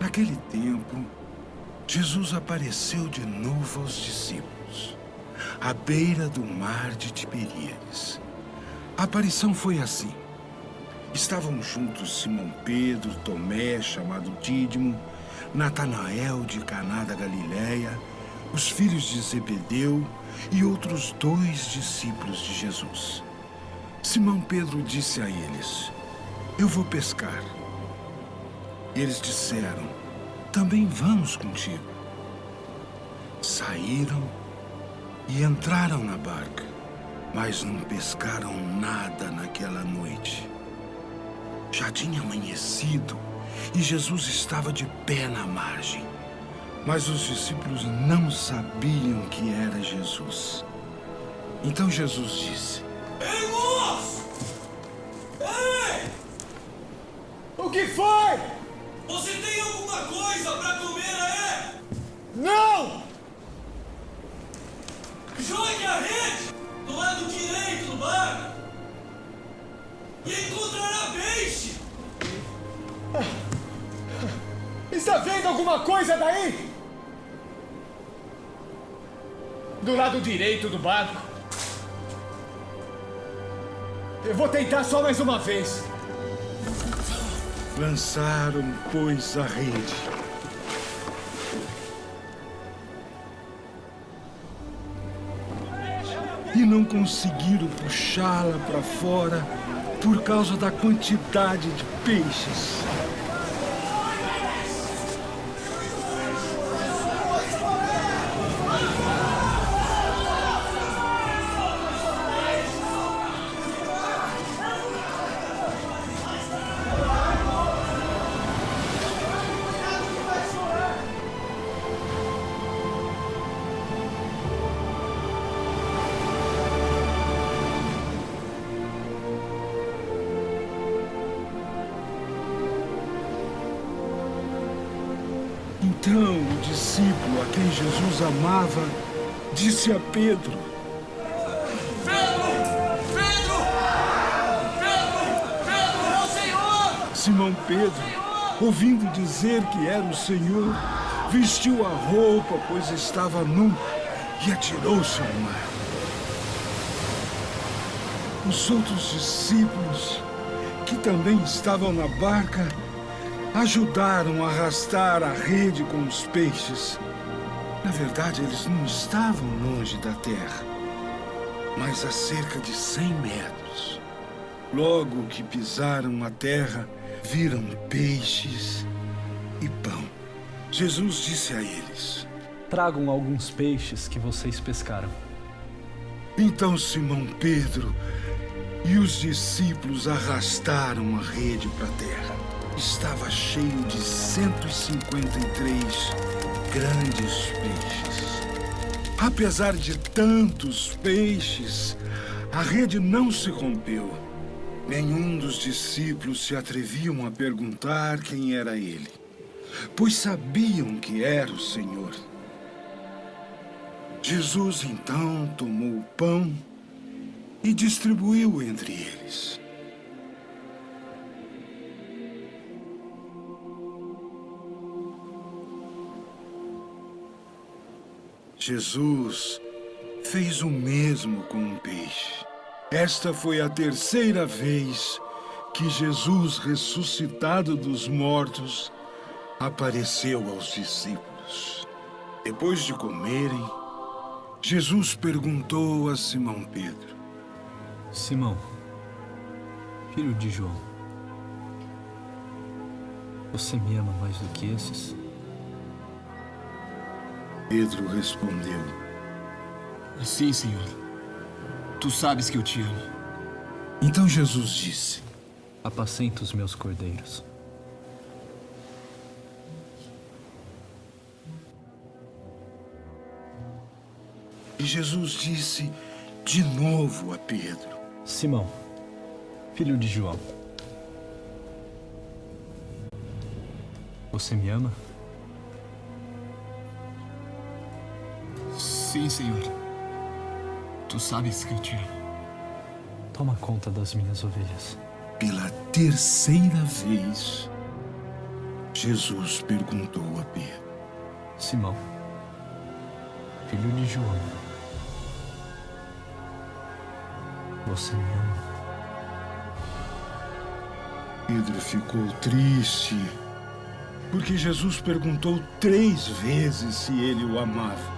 Naquele tempo, Jesus apareceu de novo aos discípulos, à beira do mar de Tiberíades. A aparição foi assim. Estavam juntos Simão Pedro, Tomé, chamado Dídimo, Natanael de Caná da Galileia, os filhos de Zebedeu e outros 2 discípulos de Jesus. Simão Pedro disse a eles: "Eu vou pescar." Eles disseram: "Também vamos contigo." Saíram e entraram na barca, mas não pescaram nada naquela noite. Já tinha amanhecido e Jesus estava de pé na margem, mas os discípulos não sabiam que era Jesus. Então Jesus disse: Ei, moço! Ei! O que foi? Você tem alguma coisa pra comer aí? Não! Jogue a rede do lado direito do barco e encontrará peixe. Está vendo alguma coisa daí? Do lado direito do barco. Eu vou tentar só mais uma vez. Lançaram, pois, a rede. E não conseguiram puxá-la para fora por causa da quantidade de peixes. Então o discípulo a quem Jesus amava disse a Pedro: Pedro! Pedro! Pedro! Pedro, é o Senhor! Simão Pedro, ouvindo dizer que era o Senhor, vestiu a roupa, pois estava nu, e atirou-se ao mar. Os outros discípulos, que também estavam na barca, ajudaram a arrastar a rede com os peixes. Na verdade, eles não estavam longe da terra, mas a cerca de 100 metros. Logo que pisaram a terra, viram peixes e pão. Jesus disse a eles: Tragam alguns peixes que vocês pescaram. Então Simão Pedro e os discípulos arrastaram a rede para a terra. Estava cheio de 153 grandes peixes. Apesar de tantos peixes, a rede não se rompeu. Nenhum dos discípulos se atreviam a perguntar quem era ele, pois sabiam que era o Senhor. Jesus então tomou o pão e distribuiu entre eles. Jesus fez o mesmo com um peixe. Esta foi a terceira vez que Jesus, ressuscitado dos mortos, apareceu aos discípulos. Depois de comerem, Jesus perguntou a Simão Pedro: Simão, filho de João, você me ama mais do que esses? Pedro respondeu: Sim, Senhor. Tu sabes que eu te amo. Então Jesus disse: Apacenta os meus cordeiros. E Jesus disse de novo a Pedro: Simão, filho de João, você me ama? Sim, Senhor. Tu sabes que eu te amo. Toma conta das minhas ovelhas. Pela terceira vez, Jesus perguntou a Pedro: Simão, filho de João, você me ama? Pedro ficou triste, porque Jesus perguntou 3 vezes se ele o amava.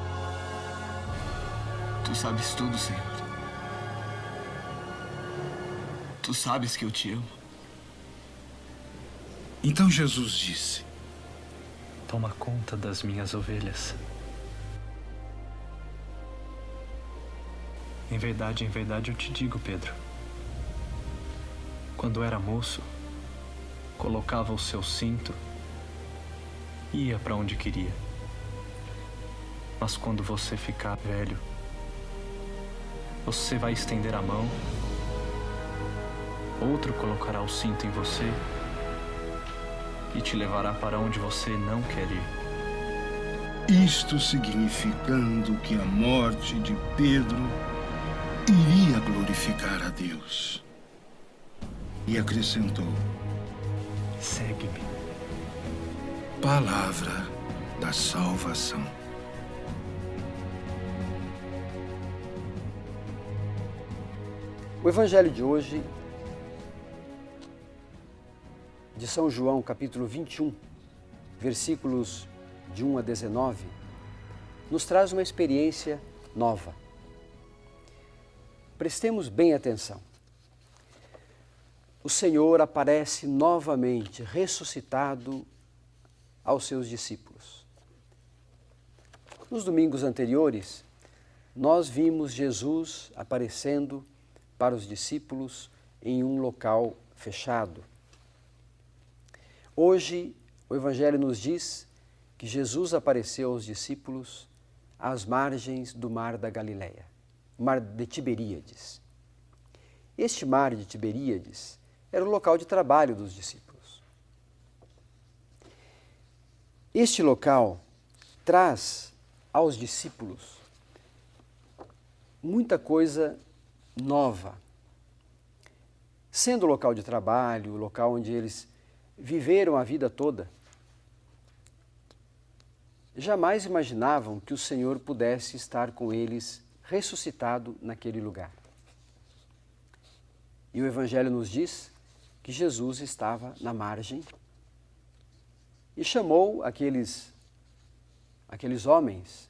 Tu sabes tudo, Senhor. Tu sabes que eu te amo. Então Jesus disse: Toma conta das minhas ovelhas. Em verdade eu te digo, Pedro. Quando era moço, colocava o seu cinto e ia para onde queria. Mas quando você ficar velho, você vai estender a mão, outro colocará o cinto em você e te levará para onde você não quer ir. Isto significando que a morte de Pedro iria glorificar a Deus. E acrescentou: Segue-me. Palavra da salvação. O Evangelho de hoje, de São João, capítulo 21, versículos de 1 a 19, nos traz uma experiência nova. Prestemos bem atenção. O Senhor aparece novamente, ressuscitado, aos seus discípulos. Nos domingos anteriores, nós vimos Jesus aparecendo para os discípulos em um local fechado. Hoje, o Evangelho nos diz que Jesus apareceu aos discípulos às margens do mar da Galileia, o mar de Tiberíades. Este mar de Tiberíades era o local de trabalho dos discípulos. Este local traz aos discípulos muita coisa nova. Sendo o local de trabalho, o local onde eles viveram a vida toda, jamais imaginavam que o Senhor pudesse estar com eles ressuscitado naquele lugar. E o Evangelho nos diz que Jesus estava na margem e chamou aqueles homens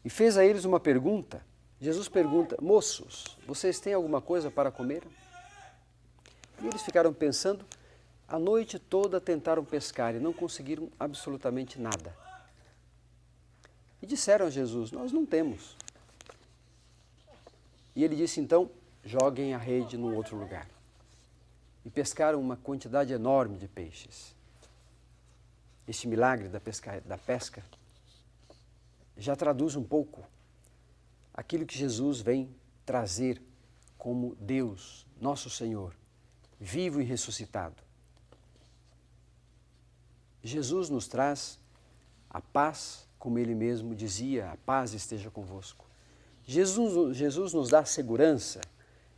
e fez a eles uma pergunta. Jesus pergunta: moços, vocês têm alguma coisa para comer? E eles ficaram pensando, a noite toda tentaram pescar e não conseguiram absolutamente nada. E disseram a Jesus: nós não temos. E ele disse então: joguem a rede num outro lugar. E pescaram uma quantidade enorme de peixes. Este milagre da pesca já traduz um pouco aquilo que Jesus vem trazer como Deus, nosso Senhor, vivo e ressuscitado. Jesus nos traz a paz, como Ele mesmo dizia: a paz esteja convosco. Jesus nos dá segurança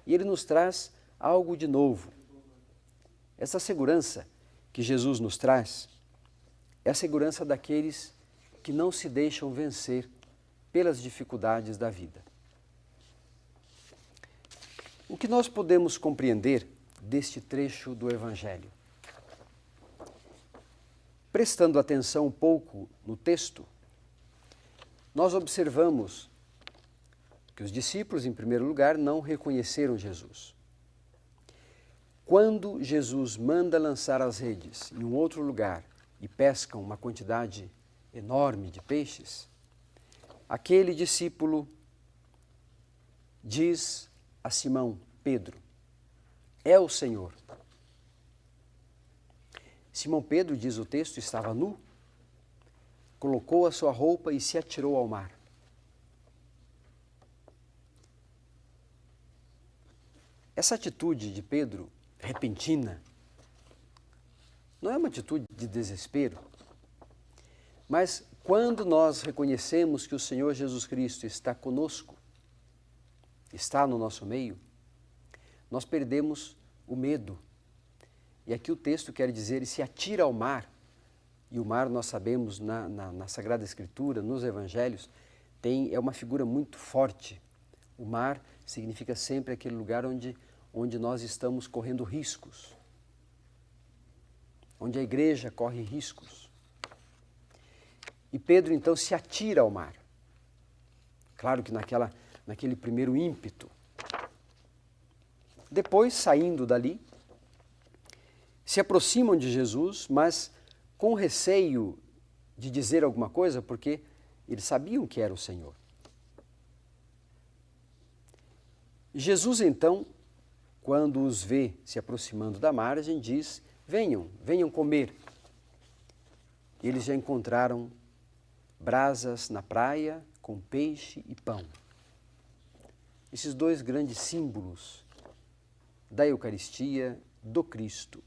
e Ele nos traz algo de novo. Essa segurança que Jesus nos traz é a segurança daqueles que não se deixam vencer pelas dificuldades da vida. O que nós podemos compreender deste trecho do Evangelho? Prestando atenção um pouco no texto, nós observamos que os discípulos, em primeiro lugar, não reconheceram Jesus. Quando Jesus manda lançar as redes em um outro lugar e pescam uma quantidade enorme de peixes, aquele discípulo diz a Simão Pedro: é o Senhor. Simão Pedro, diz o texto, estava nu, colocou a sua roupa e se atirou ao mar. Essa atitude de Pedro, repentina, não é uma atitude de desespero, mas quando nós reconhecemos que o Senhor Jesus Cristo está conosco, está no nosso meio, nós perdemos o medo. E aqui o texto quer dizer: ele se atira ao mar E o mar, nós sabemos, na Sagrada Escritura, nos Evangelhos, é uma figura muito forte. O mar significa sempre aquele lugar onde nós estamos correndo riscos, onde a igreja corre riscos. E Pedro, então, se atira ao mar. Claro que naquele primeiro ímpeto. Depois, saindo dali, se aproximam de Jesus, mas com receio de dizer alguma coisa, porque eles sabiam que era o Senhor. Jesus, então, quando os vê se aproximando da margem, diz: venham, venham comer. Eles já encontraram brasas na praia com peixe e pão. Esses dois grandes símbolos da Eucaristia, do Cristo,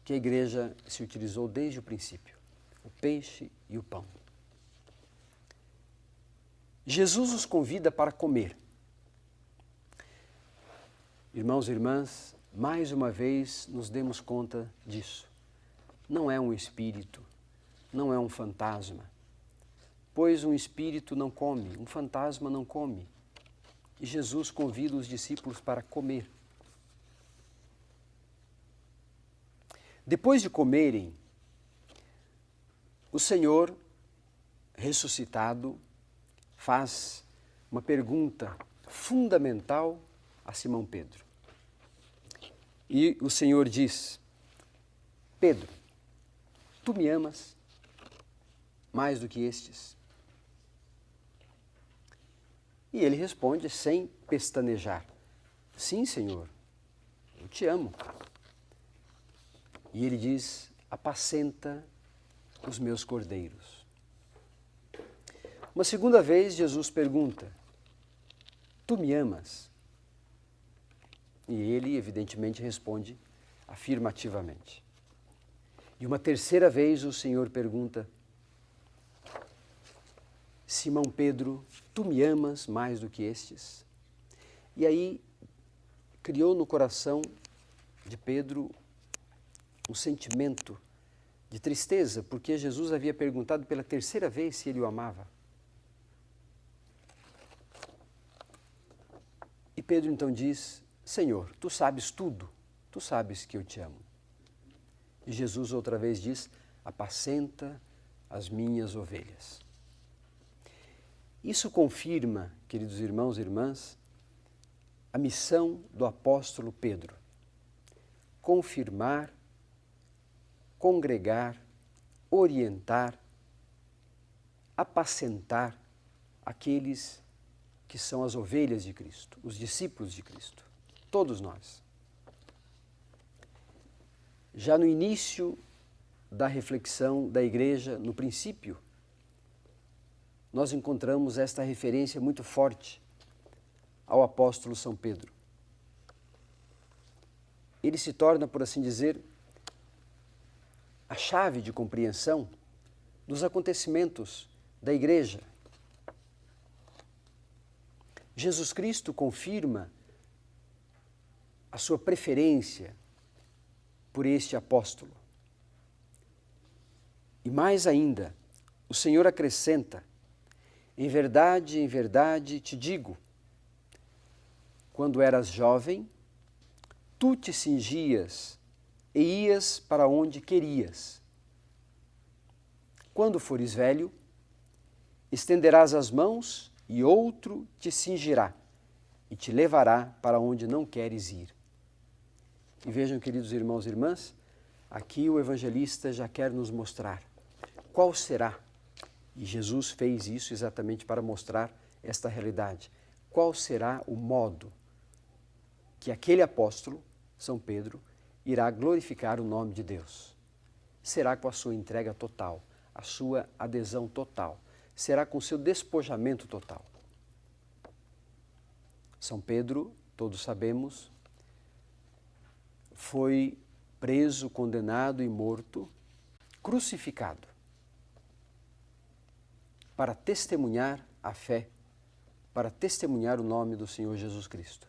que a igreja se utilizou desde o princípio, o peixe e o pão. Jesus os convida para comer. Irmãos e irmãs, mais uma vez nos demos conta disso. Não é um espírito, não é um fantasma, pois um espírito não come, um fantasma não come. E Jesus convida os discípulos para comer. Depois de comerem, o Senhor ressuscitado faz uma pergunta fundamental a Simão Pedro. E o Senhor diz: Pedro, tu me amas mais do que estes? E ele responde sem pestanejar: sim, Senhor, eu te amo. E ele diz: apacenta os meus cordeiros. Uma segunda vez, Jesus pergunta: tu me amas? E ele, evidentemente, responde afirmativamente. E uma terceira vez, o Senhor pergunta: Simão Pedro, tu me amas mais do que estes? E aí criou no coração de Pedro um sentimento de tristeza, porque Jesus havia perguntado pela terceira vez se ele o amava. E Pedro então diz: Senhor, tu sabes tudo, tu sabes que eu te amo. E Jesus outra vez diz: apacenta as minhas ovelhas. Isso confirma, queridos irmãos e irmãs, a missão do apóstolo Pedro: confirmar, congregar, orientar, apacentar aqueles que são as ovelhas de Cristo, os discípulos de Cristo, todos nós. Já no início da reflexão da igreja, no princípio, nós encontramos esta referência muito forte ao apóstolo São Pedro. Ele se torna, por assim dizer, a chave de compreensão dos acontecimentos da igreja. Jesus Cristo confirma a sua preferência por este apóstolo. E mais ainda, o Senhor acrescenta: em verdade te digo, quando eras jovem, tu te cingias e ias para onde querias. Quando fores velho, estenderás as mãos e outro te cingirá e te levará para onde não queres ir. E vejam, queridos irmãos e irmãs, aqui o evangelista já quer nos mostrar qual será, e Jesus fez isso exatamente para mostrar esta realidade, qual será o modo que aquele apóstolo, São Pedro, irá glorificar o nome de Deus. Será com a sua entrega total, a sua adesão total, será com o seu despojamento total. São Pedro, todos sabemos, foi preso, condenado e morto, crucificado, para testemunhar a fé, para testemunhar o nome do Senhor Jesus Cristo.